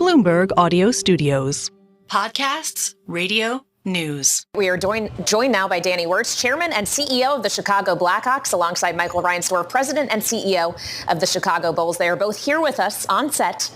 Bloomberg Audio Studios. Podcasts, radio, news. We are joined now by Danny Wirtz, Chairman and CEO of the Chicago Blackhawks, alongside Michael Reinsdorf, President and CEO of the Chicago Bulls. They are both here with us on set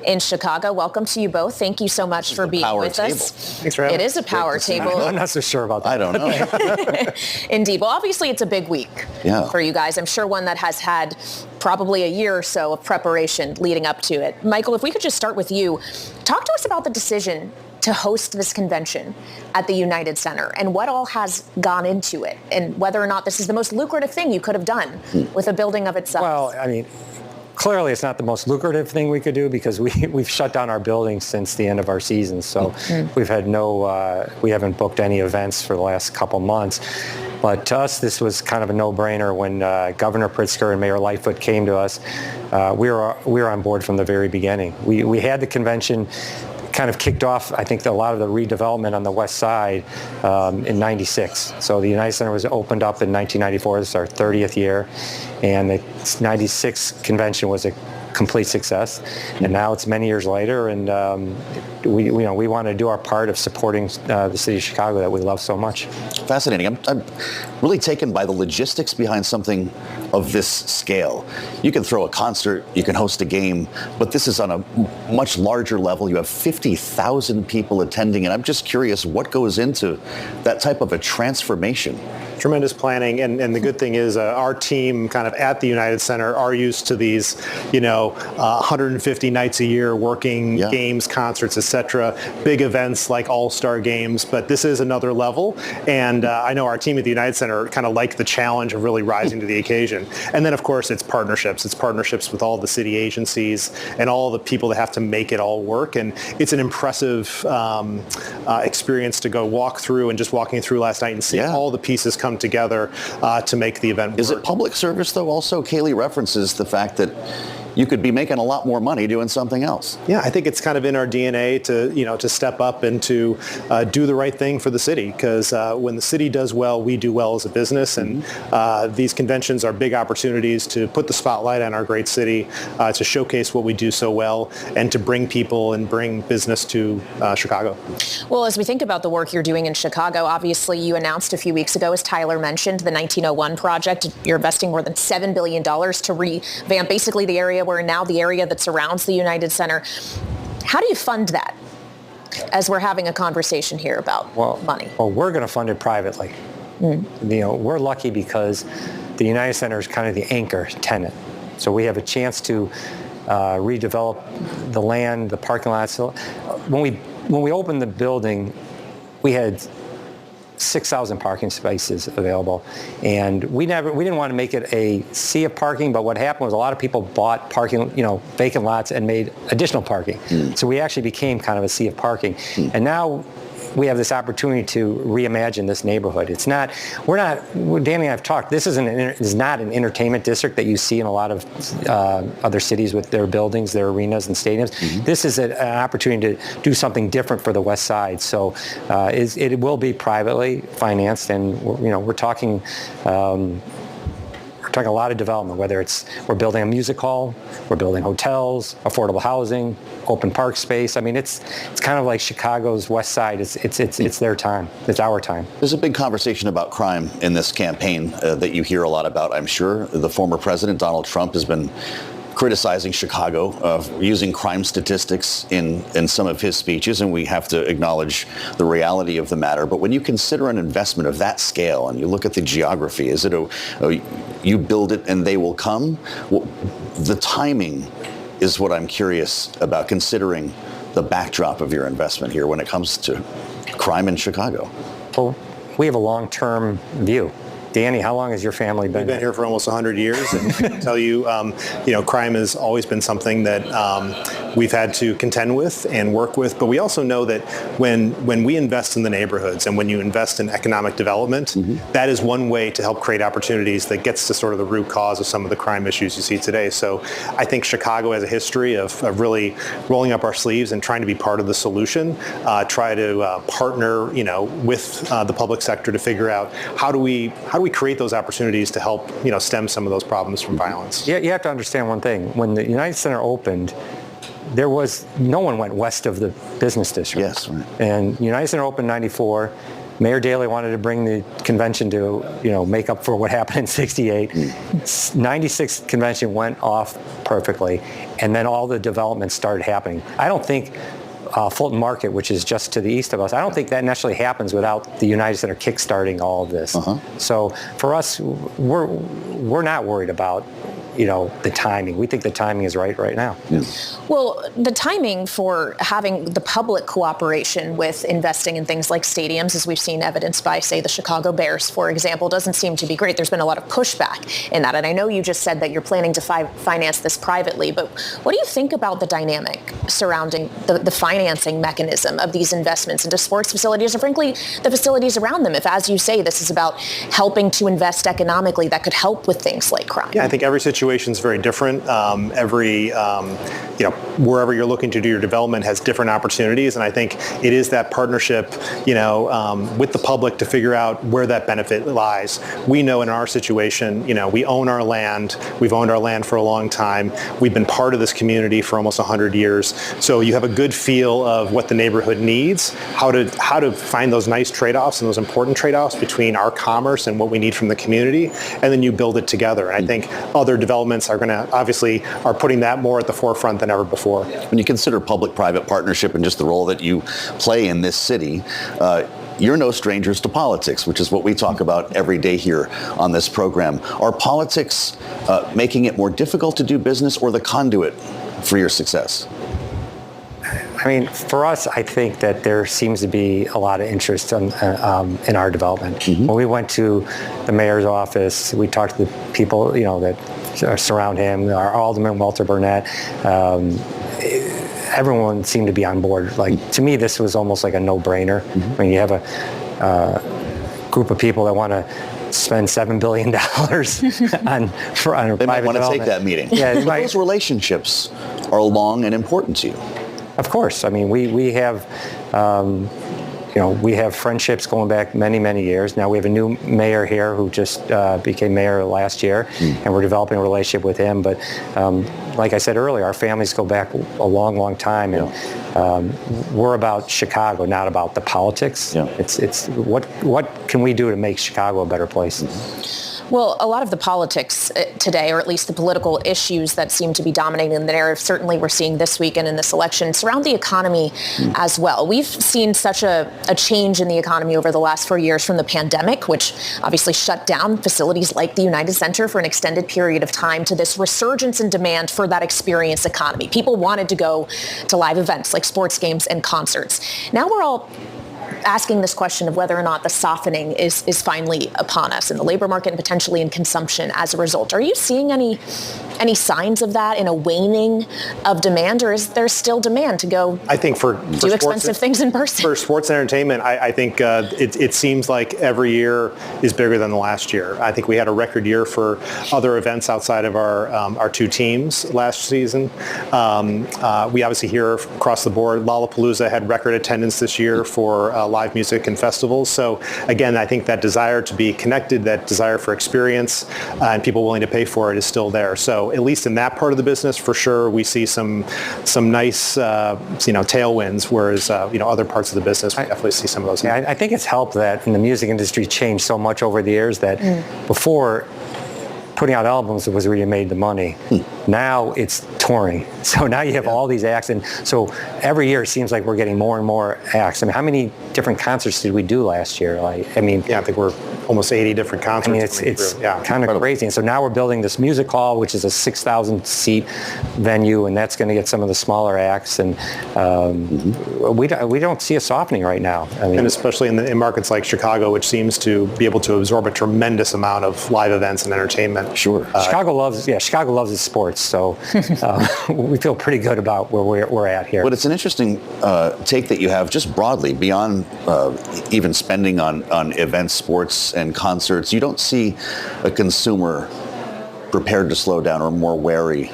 in Chicago. Welcome to you both. Thank you so much for being with us. Thanks for having us. It is a power table. I'm not so sure about that. I don't know. Indeed. Well, obviously it's a big week for you guys. I'm sure one that has had probably a year or so of preparation leading up to it. Michael, if we could just start with you. Talk to us about the decision to host this convention at the United Center and what all has gone into it and whether or not this is the most lucrative thing you could have done with a building of its size. Well, I mean, clearly it's not the most lucrative thing we could do because we've shut down our building since the end of our season. So we've had we haven't booked any events for the last couple months. But to us, this was kind of a no-brainer when Governor Pritzker and Mayor Lightfoot came to us. We were on board from the very beginning. We had the convention kind of kicked off, I think, a lot of the redevelopment on the west side in 96. So the United Center was opened up in 1994. This is our 30th year. And the 96 convention was a complete success. And now it's many years later, and we want to do our part of supporting the city of Chicago that we love so much. Fascinating. I'm really taken by the logistics behind something of this scale. You can throw a concert, you can host a game, but this is on a much larger level. You have 50,000 people attending, and I'm just curious what goes into that type of a transformation. Tremendous planning, and the good thing is our team kind of at the United Center are used to these, 150 nights a year working games, concerts, etc., big events like all-star games, but this is another level, and I know our team at the United Center kind of like the challenge of really rising to the occasion. And then, of course, it's partnerships. It's partnerships with all the city agencies and all the people that have to make it all work, and it's an impressive experience to go walk through, and just walking through last night and seeing all the pieces come together to make the event work. Is it public service, though? Also, Kailey references the fact that you could be making a lot more money doing something else. Yeah, I think it's kind of in our DNA to step up and to do the right thing for the city, because when the city does well, we do well as a business, and these conventions are big opportunities to put the spotlight on our great city, to showcase what we do so well, and to bring people and bring business to Chicago. Well, as we think about the work you're doing in Chicago, obviously you announced a few weeks ago, as Tyler mentioned, the 1901 project. You're investing more than $7 billion to revamp basically the area where now the area that surrounds the United Center. How do you fund that, as we're having a conversation here about money? Well, we're going to fund it privately. We're lucky because the United Center is kind of the anchor tenant. So we have a chance to redevelop the land, the parking lots. So when we opened the building, we had 6,000 parking spaces available, and we didn't want to make it a sea of parking, but what happened was a lot of people bought parking, vacant lots and made additional parking. So we actually became kind of a sea of parking. And now we have this opportunity to reimagine this neighborhood. Danny and I have talked, this is not an entertainment district that you see in a lot of other cities with their buildings, their arenas and stadiums. This is an opportunity to do something different for the West Side. So it will be privately financed, and we're talking a lot of development, whether we're building a music hall, we're building hotels, affordable housing, open park space. I mean, it's kind of like Chicago's West Side. It's their time. It's our time. There's a big conversation about crime in this campaign that you hear a lot about, I'm sure. The former president, Donald Trump, has been criticizing Chicago of using crime statistics in some of his speeches, and we have to acknowledge the reality of the matter. But when you consider an investment of that scale and you look at the geography, is it you build it and they will come? Well, the timing is what I'm curious about, considering the backdrop of your investment here when it comes to crime in Chicago. Well, we have a long-term view. Danny, how long has your family been here? We've been here for almost 100 years, and I can tell you, crime has always been something that we've had to contend with and work with. But we also know that when we invest in the neighborhoods and when you invest in economic development, that is one way to help create opportunities that gets to sort of the root cause of some of the crime issues you see today. So I think Chicago has a history of really rolling up our sleeves and trying to be part of the solution, try to partner, with the public sector to figure out how do we create those opportunities to help, stem some of those problems from violence. Yeah, you have to understand one thing. When the United Center opened, no one went west of the business district. Yes, right. And United Center opened in 94. Mayor Daley wanted to bring the convention to, make up for what happened in 68. 96 convention went off perfectly, and then all the development started happening. I don't think Fulton Market, which is just to the east of us, I don't think that necessarily happens without the United Center kickstarting all of this. So for us, we're not worried about the timing. We think the timing is right now. Yeah. Well, the timing for having the public cooperation with investing in things like stadiums, as we've seen evidenced by, say, the Chicago Bears, for example, doesn't seem to be great. There's been a lot of pushback in that. And I know you just said that you're planning to finance this privately, but what do you think about the dynamic surrounding the financing mechanism of these investments into sports facilities, or frankly, the facilities around them? If, as you say, this is about helping to invest economically that could help with things like crime. Yeah, I think every situation is very different. Wherever you're looking to do your development has different opportunities, and I think it is that partnership, with the public to figure out where that benefit lies. We know in our situation, we own our land. We've owned our land for a long time. We've been part of this community for almost 100 years. So you have a good feel of what the neighborhood needs, how to find those nice trade-offs and those important trade-offs between our commerce and what we need from the community, and then you build it together. And I think other developments are putting that more at the forefront than ever before. When you consider public-private partnership and just the role that you play in this city, you're no strangers to politics, which is what we talk about every day here on this program. Are politics making it more difficult to do business, or the conduit for your success? I mean, for us, I think that there seems to be a lot of interest in our development. When we went to the mayor's office, we talked to the people, that surround him, our alderman, Walter Burnett. Everyone seemed to be on board. To me, this was almost like a no-brainer. I mean, you have a group of people that want to spend $7 billion on a private They might want to take that meeting. Yeah, but those relationships are long and important to you. Of course. I mean, we have, we have friendships going back many, many years. Now we have a new mayor here who just became mayor last year, and we're developing a relationship with him. But like I said earlier, our families go back a long, long time, and we're about Chicago, not about the politics. Yeah. It's what can we do to make Chicago a better place? Well, a lot of the politics today, or at least the political issues that seem to be dominating the narrative, certainly we're seeing this week and in this election, surround the economy as well. We've seen such a change in the economy over the last 4 years from the pandemic, which obviously shut down facilities like the United Center for an extended period of time, to this resurgence in demand for that experience economy. People wanted to go to live events like sports games and concerts. Now we're all asking this question of whether or not the softening is finally upon us in the labor market and potentially in consumption as a result. Are you seeing any signs of that in a waning of demand, or is there still demand to go do expensive things in person? For sports and entertainment, I think it seems like every year is bigger than the last year. I think we had a record year for other events outside of our two teams last season. We obviously hear across the board, Lollapalooza had record attendance this year for live music and festivals. So again, I think that desire to be connected, that desire for experience, and people willing to pay for it is still there. So at least in that part of the business, for sure, we see some nice tailwinds, whereas other parts of the business, we definitely see some of those. Yeah, I think it's helped that in the music industry changed so much over the years that before putting out albums was where you made the money. Now it's touring. So now you have all these acts, and so every year it seems like we're getting more and more acts. I mean, how many different concerts did we do last year? I think we're almost 80 different concerts. I mean, it's kind of crazy. And so now we're building this music hall, which is a 6,000 seat venue, and that's going to get some of the smaller acts. And we don't see a softening right now. And especially in markets like Chicago, which seems to be able to absorb a tremendous amount of live events and entertainment. Sure. Chicago loves its sports, so we feel pretty good about where we're at here. But it's an interesting take that you have just broadly beyond even spending on events, sports, and concerts. You don't see a consumer prepared to slow down or more wary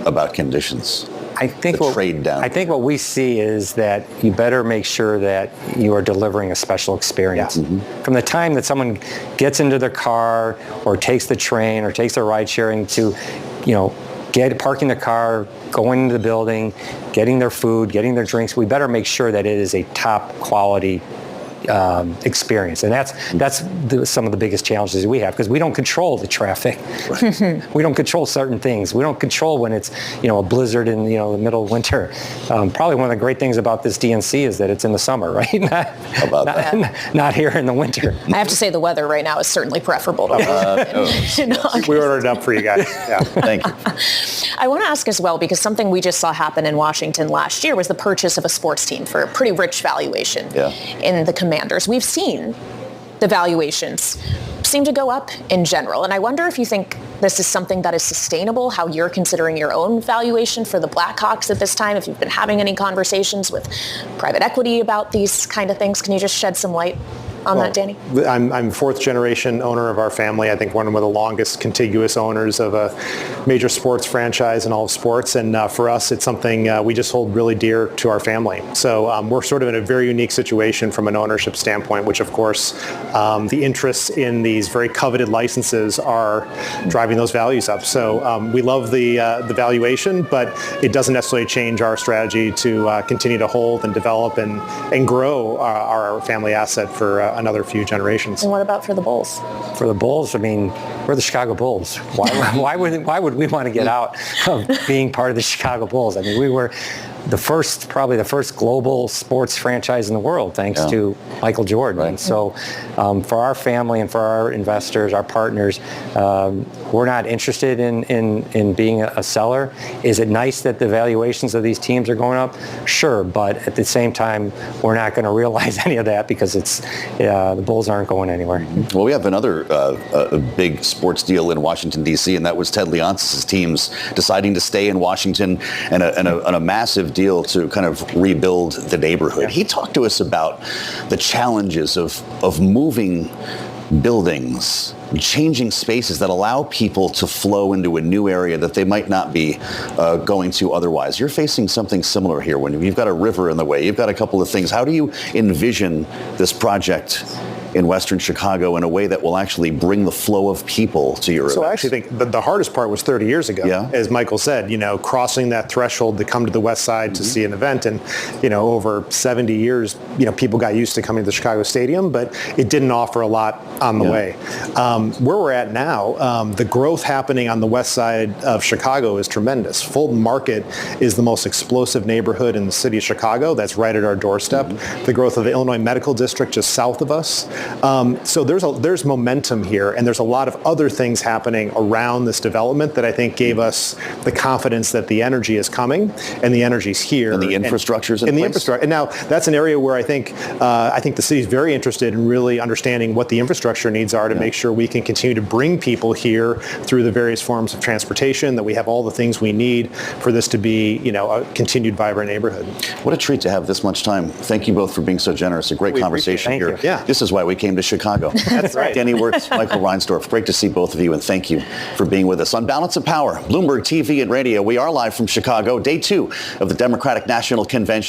about conditions. I think trade down. I think what we see is that you better make sure that you are delivering a special experience. Yeah. From the time that someone gets into their car or takes the train or takes the ride sharing to, parking the car, going into the building, getting their food, getting their drinks. We better make sure that it is a top quality experience, and that's some of the biggest challenges we have, because we don't control the traffic. Right. We don't control certain things. We don't control when it's a blizzard in the middle of winter. Probably one of the great things about this DNC is that it's in the summer, right? Not here in the winter. I have to say the weather right now is certainly preferable. We ordered it up for you guys. Yeah, thank you. I want to ask as well, because something we just saw happen in Washington last year was the purchase of a sports team for a pretty rich valuation in the Commanders. We've seen the valuations seem to go up in general, and I wonder if you think this is something that is sustainable, how you're considering your own valuation for the Blackhawks at this time, if you've been having any conversations with private equity about these kind of things. Can you just shed some light on that, Danny? I'm fourth generation owner of our family. I think one of the longest contiguous owners of a major sports franchise in all of sports. And for us, it's something we just hold really dear to our family. So we're sort of in a very unique situation from an ownership standpoint, which of course the interests in these very coveted licenses are driving those values up. So we love the valuation, but it doesn't necessarily change our strategy to continue to hold and develop and grow our family asset for another few generations. And what about for the Bulls? For the Bulls, I mean, we're the Chicago Bulls. Why would we want to get out of being part of the Chicago Bulls? I mean, we were probably the first global sports franchise in the world, thanks to Michael Jordan. Right. So for our family and for our investors, our partners, we're not interested in being a seller. Is it nice that the valuations of these teams are going up? Sure, but at the same time, we're not going to realize any of that because the Bulls aren't going anywhere. Well, we have another big sports deal in Washington, D.C., and that was Ted Leonsis' teams deciding to stay in Washington and a massive deal to kind of rebuild the neighborhood. Yeah. He talked to us about the challenges of moving buildings, changing spaces that allow people to flow into a new area that they might not be going to otherwise. You're facing something similar here when you've got a river in the way. You've got a couple of things. How do you envision this project in Western Chicago in a way that will actually bring the flow of people to your events? I actually think the hardest part was 30 years ago. Yeah. As Michael said, crossing that threshold to come to the West Side to see an event. And, over 70 years, people got used to coming to the Chicago Stadium, but it didn't offer a lot on the way. Where we're at now, the growth happening on the West Side of Chicago is tremendous. Fulton Market is the most explosive neighborhood in the city of Chicago. That's right at our doorstep. The growth of the Illinois Medical District just south of us. So there's momentum here, and there's a lot of other things happening around this development that I think gave us the confidence that the energy is coming and the energy's here. And the infrastructure's in place. The infrastructure. And now that's an area where I think the city's very interested in really understanding what the infrastructure needs are to make sure we can continue to bring people here through the various forms of transportation, that we have all the things we need for this to be, a continued vibrant neighborhood. What a treat to have this much time. Thank you both for being so generous. A great conversation here. Yeah. This is why we came to Chicago. That's right. Danny Wirtz, Michael Reinsdorf, great to see both of you, and thank you for being with us. On Balance of Power, Bloomberg TV and Radio, we are live from Chicago, day 2 of the Democratic National Convention.